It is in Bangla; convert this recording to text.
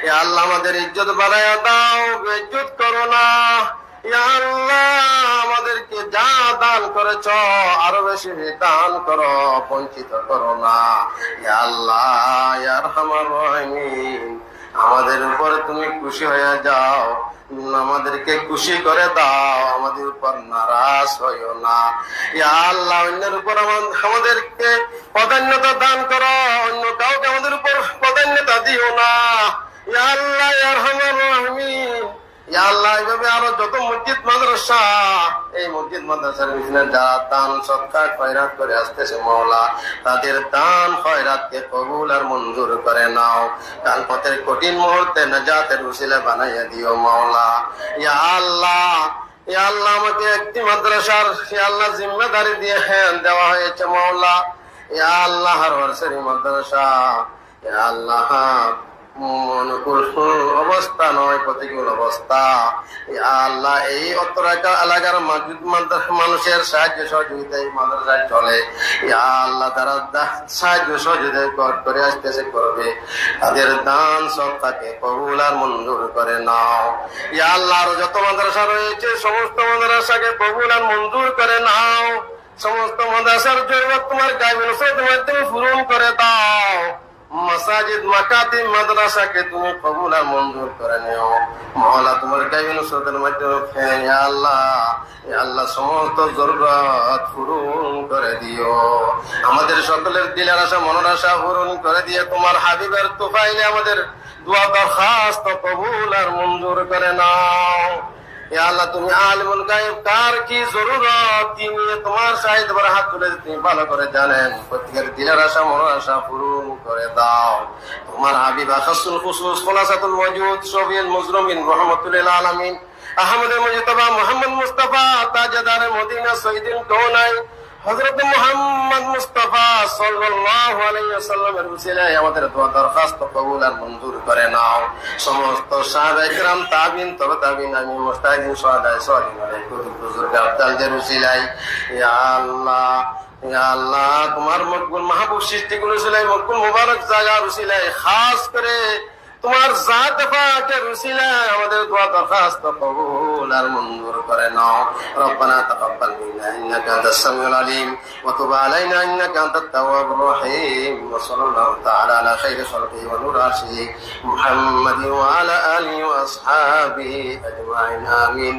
ইয়া আল্লাহ আমাদের ইজ্জত বাড়ায়া দাও, বেইজ্জত করো না। ইয়া আল্লাহ আমাদেরকে যা দান করেছ আরো বেশি দান করো, বঞ্চিত করো না। ইয়া আল্লাহ ইয়া আরহামার রাহিমিন, আমাদের উপরে তুমি খুশি হয়ে যাও, আমাদেরকে খুশি করে দাও, আমাদের উপর নারাজ হইও না। ইয়া আল্লাহ অন্যের উপর আমাদেরকে প্রাধান্যতা দান করো, অন্য কাউকে আমাদের উপর প্রাধান্যতা দিও না। ইয়া আল্লাহ ইয়া আরহামার রাহিমিন, ইয়া আল্লাহ এইভাবে আরো যত মসজিদ মাদ্রাসা, এই মসজিদ মাদ্রাসার পিছনে যারা দান সৎকার খয়রাত করে আসতেছে মাওলা, তাদের দান খয়রাতকে কবুল আর মঞ্জুর করে নাও। কাল পথের কঠিন মুহূর্তে নাজাতের উসিলা বানাইয়া দিও মাওলা। ইয়া আল্লাহ ইয়া আল্লাহ আমাকে একটি মাদ্রাসার ইয়া আল্লাহ জিম্মেদারি দিয়ে দেওয়া হয়েছে মাওলা। ইয়া আল্লাহ হরসরি মাদ্রাসা ইয়া আল্লাহ অনুকূল অবস্থা নয়, প্রতিকূল অবস্থা। আল্লাহ এই অত্র এলাকার মানুষের সাহায্য সহযোগিতা এই মাদ্রাসায় চলে। আল্লাহ তারা সাহায্য সহযোগিতা করে আসতেছে, করবে, তাদের দান সবটাকে কবুল আর মঞ্জুর করে নাও। ইয়া আল্লাহ আরো যত মাদ্রাসা রয়েছে সমস্ত মাদ্রাসাকে কবুল আর মঞ্জুর করে নাও। সমস্ত মাদ্রাসার জরুরত তোমার গায়বে নসরতের মাধ্যমে পূরণ করে দাও। মাসাজিদ মাকাতিব মাদ্রাসাকে তুমি কবুল আর মঞ্জুর করে নিও মাওলা। তোমার গায়বে নসরতের মাধ্যমে ইয়া আল্লাহ ইয়া আল্লাহ সমস্ত জরুরত পূরণ করে দিও। আমাদের সকলের দিলের আশা মনের আশা পূরণ করে দিয়ে তোমার হাবিবের তোফাইলে আমাদের দোয়া দরখাস্ত কবুল আর মঞ্জুর করে নাও। ইয়া আল্লাহ তুমি আলিমুল গায়ব, কার কি জরুরত কি নিয়ে তোমার শাহিদ বড় হাত তুলে তুমি ভালো করে জানেন। প্রত্যেকের দিলের আশা মনের আশা পূরণ করে দাও। তোমার হাবিব খাসুল খুসুস খোলাসাতুল মওজুদ শফিউল মুজরমিন রাহমাতুল আলামিন আহমদুল মুজতবা মুহাম্মদ মুস্তাফা তাজদার মদিনা সৈয়দুল কাউনাইন হযরত মুহাম্মদ মুস্তাফা সাল্লাল্লাহু আলাইহি ওয়াসাল্লামের উসিলায় আমাদের দোয়া দরখাস্ত কবুল আর মঞ্জুর করে নাও। সমস্ত সাহাবায়ে কেরাম, তাবিঈন, তবে তাবিঈন, আমি মুস্তাহিদিন, সুহাদা, সালিহিন আলাইহিম বুজুর্গ আফদালদের উসিলায় ইয়া আল্লাহ ইয়া আল্লাহ তোমার মকবুল মাহবুব সৃষ্টিগুলো উসিলায় মকবুল মুবারক জায়গার উসিলায় খাস করে তোমার জাত পাকের উসিলায় আমাদের দোয়া দরখাস্ত কবুল আর মঞ্জুর করে নাও। রব্বানা তাকাব্বাল মিন্না ইন্নাকা আনতাস সামিউল আলিম ওয়া তুব আলাইনা ইন্নাকা আনতাত তাওয়াবুর রহিম। ওয়া সাল্লাল্লাহু তাআলা আলা খাইরি খালকিহি ওয়া নূরি আরশিহি মুহাম্মাদিন ওয়া আলা আলিহি ওয়া আসহাবিহি আজমাইন। আমিন।